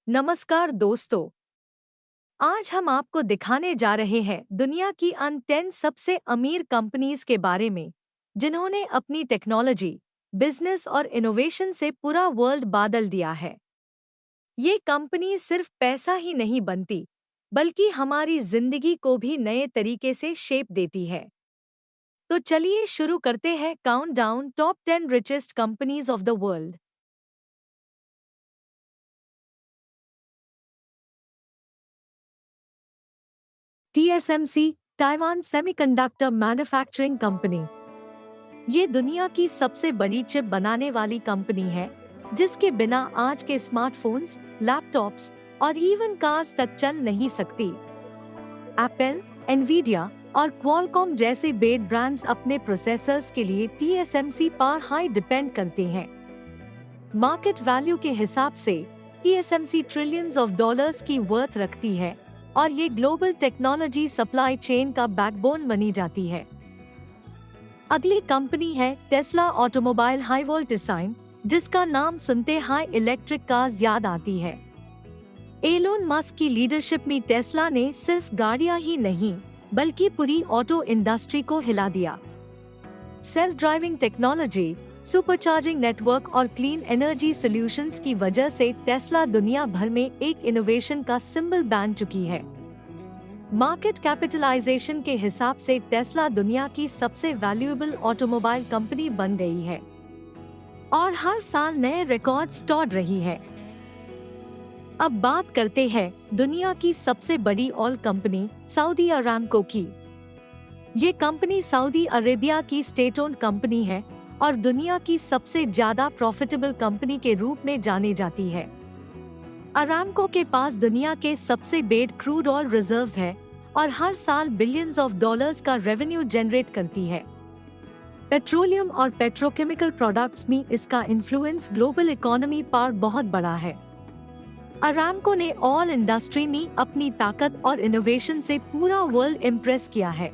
नमस्कार दोस्तों। आज हम आपको दिखाने जा रहे हैं दुनिया की अन 10 सबसे अमीर कंपनीज के बारे में, जिन्होंने अपनी टेक्नोलॉजी, बिजनेस और इनोवेशन से पूरा वर्ल्ड बादल दिया है। ये कंपनी सिर्फ पैसा ही नहीं बनती, बल्कि हमारी जिंदगी को भी नए तरीके से शेप देती है। तो चलिए शुरू करते हैं countdown top 10 richest companies of the world. TSMC, Taiwan semiconductor manufacturing company. ये दुनिया की सबसे बड़ी चिप बनाने वाली कंपनी है, जिसके बिना आज के स्मार्टफोन्स, लैपटॉप्स और इवन कार्स तक चल नहीं सकती। एप्पल, एनवीडिया और क्वालकॉम जैसे बेड ब्रांड्स अपने प्रोसेसर्स के लिए TSMC पर हाई डिपेंड करते हैं। मार्केट वैल्यू के हिसाब से TSMC ट्रिलियंस ऑफ डॉलर्स की वर्थ रखती है और ये ग्लोबल टेक्नोलॉजी सप्लाई चेन का बैकबोन बनी जाती है। अगली कंपनी है Tesla automobile high volt design, जिसका नाम सुनते हाई इलेक्ट्रिक कार्स याद आती है। एलोन मस्क की लीडरशिप में टेस्ला ने सिर्फ गाड़ियां ही नहीं, बल्कि पूरी ऑटो इंडस्ट्री को हिला दिया। Self driving technology, supercharging network और क्लीन एनर्जी सॉल्यूशंस की वजह से टेस्ला दुनिया भर में एक इनोवेशन का सिंबल बन चुकी है। मार्केट कैपिटलाइजेशन के हिसाब से टेस्ला दुनिया की सबसे वैल्यूएबल ऑटोमोबाइल कंपनी बन गई है और हर साल नए रिकॉर्ड्स तोड़ रही है। अब बात करते हैं दुनिया की सबसे बड़ी ऑयल कंपनी सऊदी अरामको की। ये कंपनी सऊदी अरेबिया की स्टेट ओन्ड कंपनी है और दुनिया की सबसे ज्यादा प्रॉफिटेबल कंपनी के रूप में जानी जाती है। अरामको के पास दुनिया के सबसे बड़े क्रूड ऑयल रिजर्व्स है और हर साल बिलियंस ऑफ डॉलर्स का रेवेन्यू जनरेट करती है। पेट्रोलियम और पेट्रोकेमिकल प्रोडक्ट्स में इसका इन्फ्लुएंस ग्लोबल इकोनॉमी पर बहुत बड़ा है। अरामको ने ऑयल इंडस्ट्री में अपनी ताकत और इनोवेशन से पूरा वर्ल्ड इम्प्रेस किया है।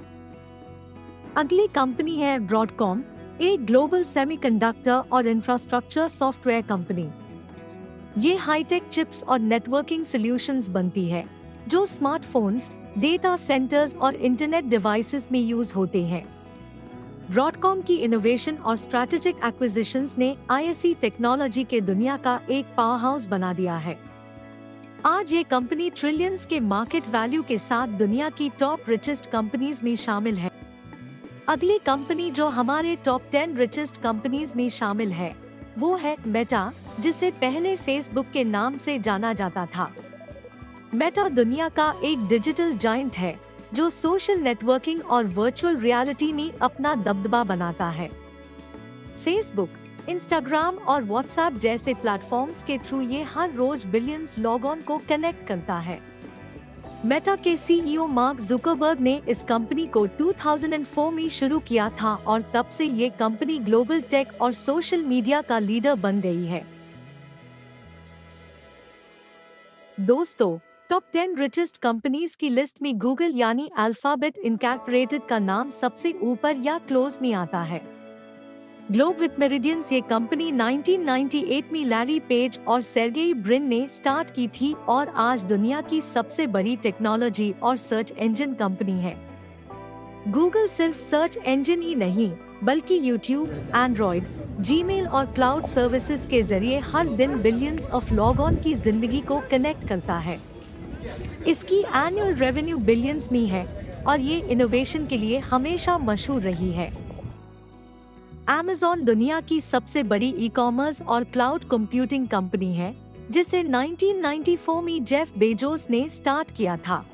अगली कंपनी है ब्रॉडकॉम, एक ग्लोबल सेमीकंडक्टर और इंफ्रास्ट्रक्चर सॉफ्टवेयर कंपनी। ये हाईटेक चिप्स और नेटवर्किंग सॉल्यूशंस बनती है, जो स्मार्टफोन्स, डेटा सेंटर्स और इंटरनेट डिवाइसेस में यूज होते हैं। ब्रॉडकॉम की इनोवेशन और स्ट्रैटेजिक एक्विजिशंस ने आईएससी टेक्नोलॉजी के दुनिया का एक पावर हाउस बना दिया है। आज ये कंपनी ट्रिलियंस के मार्केट वैल्यू के साथ दुनिया की टॉप रिचेस्ट कंपनीज में शामिल है। अगली कंपनी जो हमारे टॉप 10 रिचेस्ट कंपनीज में शामिल है, वो है मेटा, जिसे पहले फेसबुक के नाम से जाना जाता था। मेटा दुनिया का एक डिजिटल जायंट है, जो सोशल नेटवर्किंग और वर्चुअल रियलिटी में अपना दबदबा बनाता है। फेसबुक, इंस्टाग्राम और व्हाट्सएप जैसे प्लेटफॉर्म्स के थ्रू ये हर रोज बिलियंस लोगों को कनेक्ट करता है। मेटा के CEO मार्क जुकरबर्ग ने इस कंपनी को 2004 में शुरू किया था और तब से ये कंपनी ग्लोबल टेक और सोशल मीडिया का लीडर बन गई है। दोस्तों, टॉप 10 रिचेस्ट कंपनीज की लिस्ट में गूगल यानी अल्फाबेट इनकॉर्पोरेटेड का नाम सबसे ऊपर या क्लोज में आता है। ग्लोब विथ मेरिडियंस ये कंपनी 1998 में लैरी पेज और सेर्गेई ब्रिन ने स्टार्ट की थी और आज दुनिया की सबसे बड़ी टेक्नोलॉजी और सर्च इंजन कंपनी है। गूगल सिर्फ सर्च इंजन ही नहीं, बल्कि यूट्यूब, एंड्रॉइड, जीमेल और क्लाउड सर्विसेज के जरिए हर दिन बिलियंस ऑफ लॉग ऑन की जिंदगी को कनेक्ट करता है। इसकी एनुअल रेवेन्यू बिलियंस में है और ये इनोवेशन के लिए हमेशा मशहूर रही है। Amazon दुनिया की सबसे बड़ी ई-कॉमर्स और क्लाउड कंप्यूटिंग कंपनी है, जिसे 1994 में जेफ बेजोस ने स्टार्ट किया था।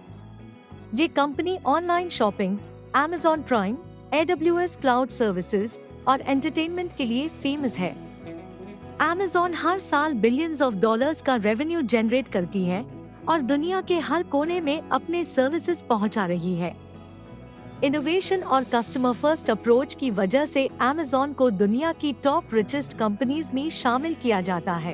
ये company online shopping, Amazon prime, AWS cloud services और एंटरटेनमेंट के लिए फेमस है। Amazon हर साल बिलियंस ऑफ डॉलर्स का रेवेन्यू जनरेट करती है और दुनिया के हर कोने में अपने सर्विसेज पहुंचा रही है। इनोवेशन और कस्टमर फर्स्ट अप्रोच की वजह से Amazon को दुनिया की टॉप रिचेस्ट कंपनीज में शामिल किया जाता है।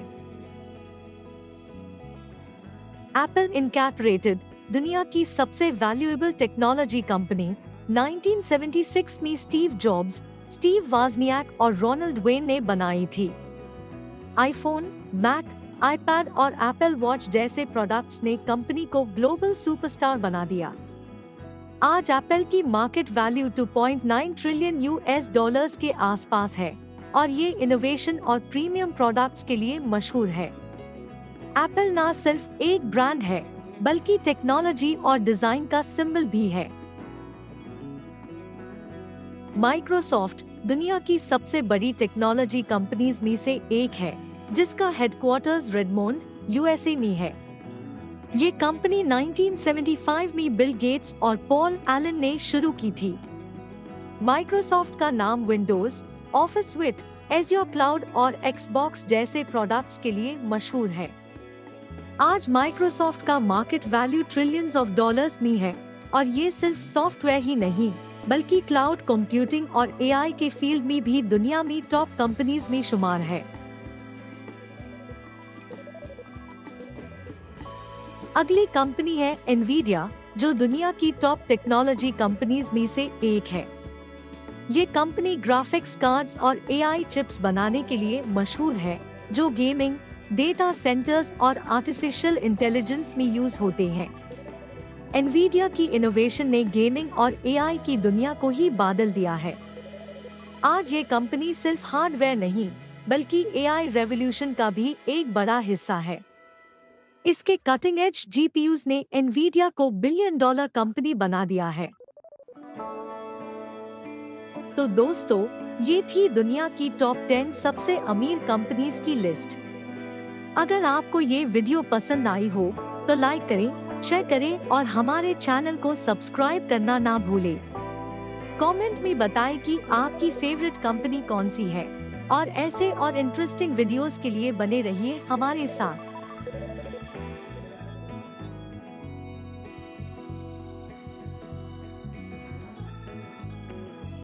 एप्पल इनकॉर्पोरेटेड, दुनिया की सबसे वैल्यूएबल टेक्नोलॉजी कंपनी, 1976 में स्टीव जॉब्स, स्टीव वाजनियाक और रोनाल्ड वेन ने बनाई थी। आईफोन, मैक, आईपैड और एप्पल वॉच जैसे प्रोडक्ट्स ने कंपनी को ग्लोबल सुपरस्टार बना दिया। आज एप्पल की market value 2.9 trillion US dollars के आसपास है और ये इनोवेशन और प्रीमियम प्रोडक्ट्स के लिए मशहूर है। एप्पल ना सिर्फ एक ब्रांड है बल्कि टेक्नोलॉजी और डिजाइन का सिंबल भी है। माइक्रोसॉफ्ट दुनिया की सबसे बड़ी टेक्नोलॉजी कंपनीज में से एक है, जिसका हेडक्वार्टर्स रेडमोंड, यूएसए में है। ये कंपनी 1975 में बिल गेट्स और पॉल एलन ने शुरू की थी। माइक्रोसॉफ्ट का नाम Windows, office suite, Azure cloud और एक्सबॉक्स जैसे प्रोडक्ट्स के लिए मशहूर है। आज माइक्रोसॉफ्ट का market value trillions of dollars में है और ये सिर्फ सॉफ्टवेयर ही नहीं बल्कि क्लाउड कंप्यूटिंग और एआई के फील्ड में भी दुनिया में टॉप कंपनीज में शुमार है। अगली कंपनी है एनवीडिया, जो दुनिया की टॉप टेक्नोलॉजी कंपनीज में से एक है। ये कंपनी ग्राफिक्स कार्ड्स और एआई चिप्स बनाने के लिए मशहूर है, जो गेमिंग, डेटा सेंटर्स और आर्टिफिशियल इंटेलिजेंस में यूज होते हैं। एनवीडिया की इनोवेशन ने गेमिंग और एआई की दुनिया को ही बदल दिया है। आज ये कंपनी सिर्फ हार्डवेयर नहीं बल्कि एआई रेवोल्यूशन का भी एक बड़ा हिस्सा है। इसके कटिंग एज जीपीयूज ने एनवीडिया को बिलियन डॉलर कंपनी बना दिया है। तो दोस्तों, ये थी दुनिया की टॉप 10 सबसे अमीर कंपनीज की लिस्ट। अगर आपको ये वीडियो पसंद आई हो तो लाइक करें, शेयर करें और हमारे चैनल को सब्सक्राइब करना ना भूलें। कमेंट में बताएं कि आपकी फेवरेट कंपनी कौन सी है और ऐसे और इंटरेस्टिंग वीडियोस के लिए बने रहिए हमारे साथ।